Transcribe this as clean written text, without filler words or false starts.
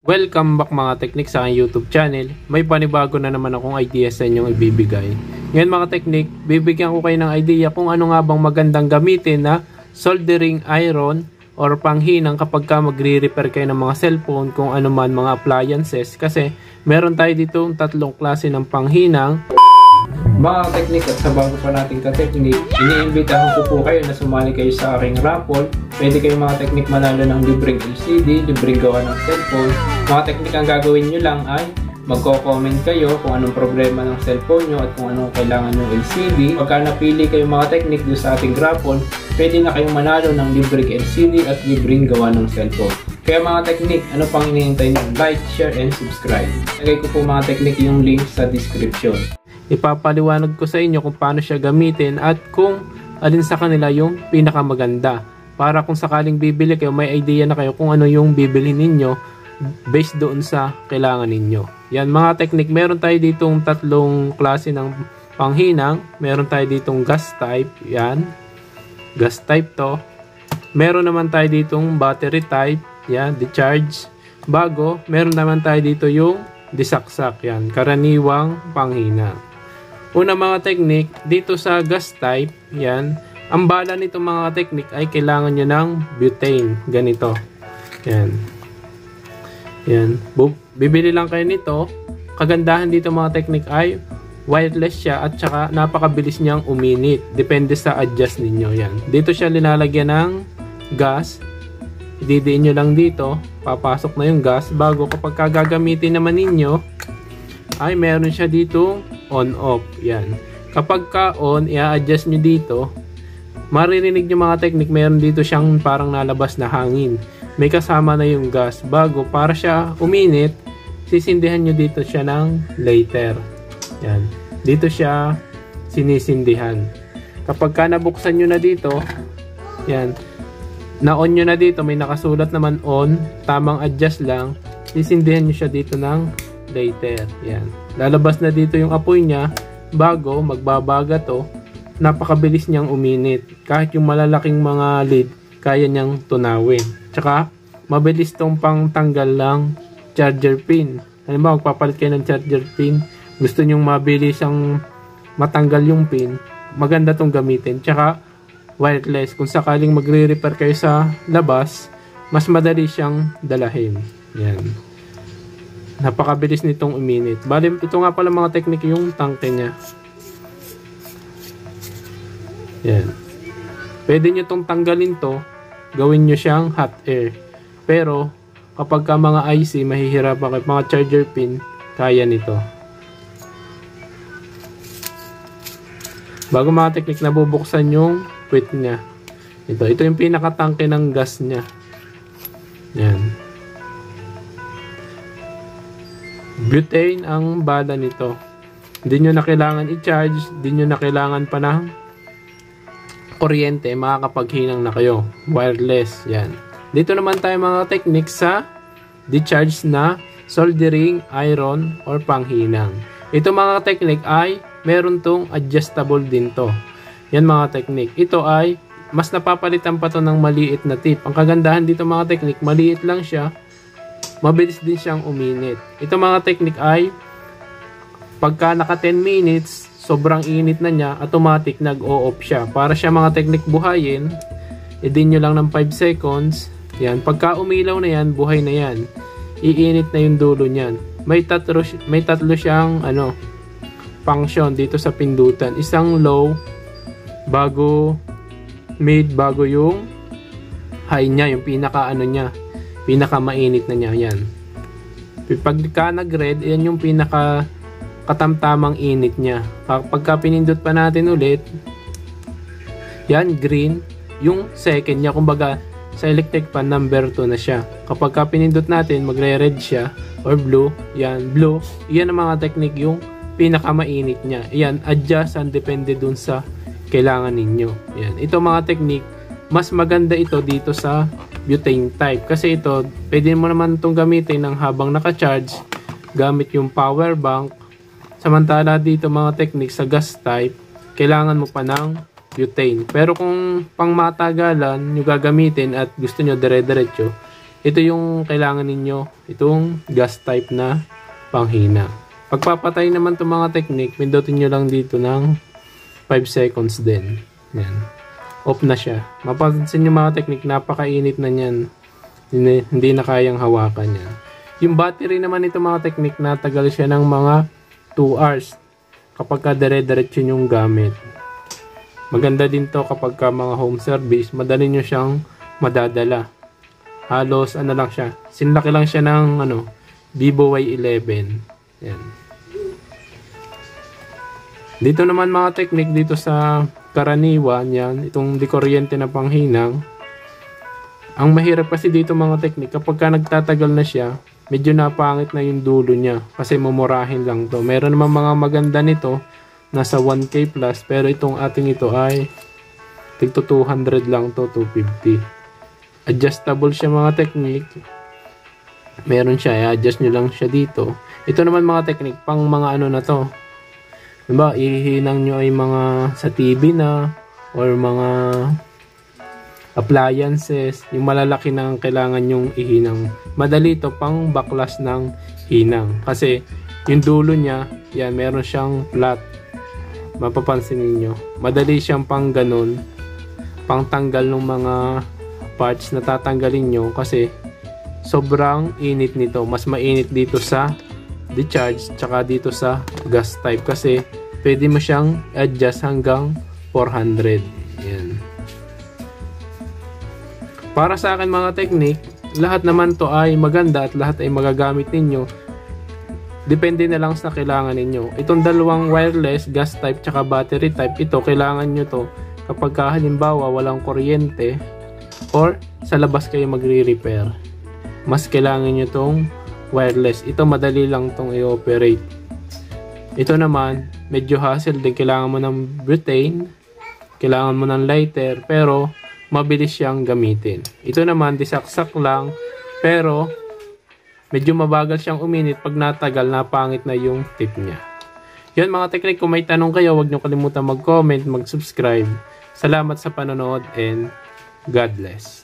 Welcome back mga teknik sa aking YouTube channel. May panibago na naman akong idea sa inyong ibibigay. Ngayon mga teknik, bibigyan ko kayo ng idea kung ano nga bang magandang gamitin na soldering iron or panghinang kapag ka magre-repair kayo ng mga cellphone, kung ano man mga appliances. Kasi meron tayo dito tatlong klase ng panghinang. Mga teknik, at sa bago pa nating ka-teknik, iniimbitahan ko po kayo na sumali kayo sa aking raffle. Pwede kayo mga teknik manalo ng libreng LCD, libreng gawa ng cellphone. Mga teknik, ang gagawin nyo lang ay magko-comment kayo kung anong problema ng cellphone nyo at kung anong kailangan ng LCD. Pagka napili kayo mga teknik doon sa ating raffle, pwede na kayong manalo ng libreng LCD at libreng gawa ng cellphone. Kaya mga teknik, ano pang hinihintay nyo? Like, share, and subscribe. Lagay ko po mga teknik yung link sa description. Ipapaliwanag ko sa inyo kung paano siya gamitin at kung alin sa kanila yung pinakamaganda. Para kung sakaling bibili kayo, may idea na kayo kung ano yung bibili ninyo based doon sa kailangan ninyo. Yan mga teknik, meron tayo ditong tatlong klase ng panghinang. Meron tayo ditong gas type, yan. Gas type to. Meron naman tayo ditong battery type, yan, decharge. Bago, meron naman tayo dito yung disaksak, yan, karaniwang panghinang. Una mga teknik, dito sa gas type, yan, ang bala nito mga teknik ay kailangan nyo ng butane. Ganito. Yan. Yan. Bibili lang kayo nito. Kagandahan dito mga teknik ay wireless siya at saka napakabilis niyang uminit. Depende sa adjust ninyo. Yan. Dito siya linalagyan ng gas. Ididiin nyo lang dito. Papasok na yung gas. Bago kapag gagamitin naman ninyo, ay meron siya dito on-off. Yan. Kapag ka-on, i-adjust nyo dito. Maririnig nyo mga teknik, meron dito siyang parang nalabas na hangin. May kasama na yung gas. Bago, para siya uminit, sisindihan nyo dito siya ng lighter. Yan. Dito siya sinisindihan. Kapag ka nabuksan nyo na dito, yan, na-on nyo na dito, may nakasulat naman on, tamang adjust lang, sisindihan nyo siya dito ng lighter. Yan. Lalabas na dito yung apoy niya. Bago, magbabaga to, napakabilis niyang uminit. Kahit yung malalaking mga lid, kaya niyang tunawin. Tsaka, mabilis tong pang tanggal lang charger pin. Halimbawa, magpapalit kayo ng charger pin, gusto nyong mabilis ang matanggal yung pin, maganda tong gamitin. Tsaka, wireless. Kung sakaling magre-repair kayo sa labas, mas madali siyang dalahin. Yan. Napakabilis nitong uminit. Bali, ito nga pala mga teknik yung tangke niya. Yan. Pwede nyo itong tanggalin to, gawin nyo siyang hot air. Pero, kapag ka mga IC, mahihirapan kayo, mga charger pin, kaya nito. Bago mga teknik, nabubuksan yung puwet niya. Ito yung pinakatangke ng gas niya. Yan. Butane ang bala nito. Hindi nyo na kailangan i-charge, hindi nyo na kailangan pa ng kuryente, makakapaghinang na kayo. Wireless, yan. Dito naman tayo mga technique sa decharge na soldering iron or panghinang. Ito mga technique ay meron tong adjustable din to. Yan mga technique. Ito ay mas napapalitan pa to ng maliit na tip. Ang kagandahan dito mga technique, maliit lang siya, mabilis din siyang uminit. Ito mga technique ay pagka naka 10 minutes, sobrang init na niya, automatic nag-o-off siya. Para siya mga technique buhayin, i-din nyo lang ng 5 seconds. Yan. Pagka umilaw na yan, buhay na yan. Iinit na yung dulo niyan. May tatlo siyang function dito sa pindutan. Isang low, bago mid, bago yung high niya, yung pinaka niya. Pinaka mainit na niya. Yan. Pagka nag-red, yan yung pinaka katamtamang init niya. Pagka pinindot pa natin ulit, yan, green, yung second niya. Kumbaga, sa electric fan, number 2 na siya. Kapag pinindot natin, magre-red siya, or blue, yan, blue. Yan ang mga technique yung pinakamainit niya. Yan, adjust and depende dun sa kailangan ninyo. Yan. Ito mga technique, mas maganda ito dito sa butane type. Kasi ito, pwede mo naman itong gamitin ng habang naka-charge, gamit yung power bank. Samantala dito mga technique sa gas type, kailangan mo pa ng butane. Pero kung pang matagalan nyo gagamitin at gusto nyo dire-diretso, ito yung kailangan ninyo, itong gas type na panghina. Pagpapatay naman itong mga technique, pindutin nyo lang dito ng 5 seconds din. Yan. Off na siya. Mapapansin nyo mga technique, napakainit na yan. Hindi na kayang hawakan yan. Yung battery naman ito mga technique, natagal siya ng mga 2 hours kapag ka dire-diretso yung gamit. Maganda din to kapag ka mga home service, madali nyo siyang madadala. Halos ano lang siya, sinlaki lang siya ng Vivo Y11. Yan. Dito naman mga technique, dito sa karaniwan yan, itong di kuryente na panghinang. Ang mahirap kasi dito mga technique, kapag ka nagtatagal na siya, medyo napangit na yung dulo niya kasi mumurahin lang to. Meron naman mga maganda nito, nasa 1K plus, pero itong ating ito ay tigto 200 lang to, 250. Adjustable siya mga technique. Meron siya, i-adjust nyo lang siya dito. Ito naman mga technique, pang mga na to. Diba, ihihinang nyo ay mga sa TV na, or mga appliances, yung malalaki na kailangan yung ihinang. Madali ito pang baklas ng hinang. Kasi yung dulo niya, yan, meron siyang flat. Mapapansin niyo. Madali siyang pang ganun, pang tanggal ng mga parts na tatanggalin nyo kasi sobrang init nito. Mas mainit dito sa decharge tsaka dito sa gas type kasi pwede mo siyang adjust hanggang 400. Yan. Para sa akin mga technique, lahat naman to ay maganda at lahat ay magagamit ninyo. Depende na lang sa kailangan ninyo. Itong dalawang wireless, gas type tsaka battery type, ito kailangan nyo to kapag halimbawa walang kuryente or sa labas kayo magre-repair. Mas kailangan nyo tong wireless. Ito madali lang tong i-operate. Ito naman, medyo hassle din. Kailangan mo ng butane, kailangan mo ng lighter, pero mabilis siyang gamitin. Ito naman, disaksak lang, pero medyo mabagal siyang uminit. Pag natagal, napangit na yung tip niya. Yun mga technique, kung may tanong kayo, huwag nyo kalimutan mag-comment, mag-subscribe. Salamat sa panonood and God bless.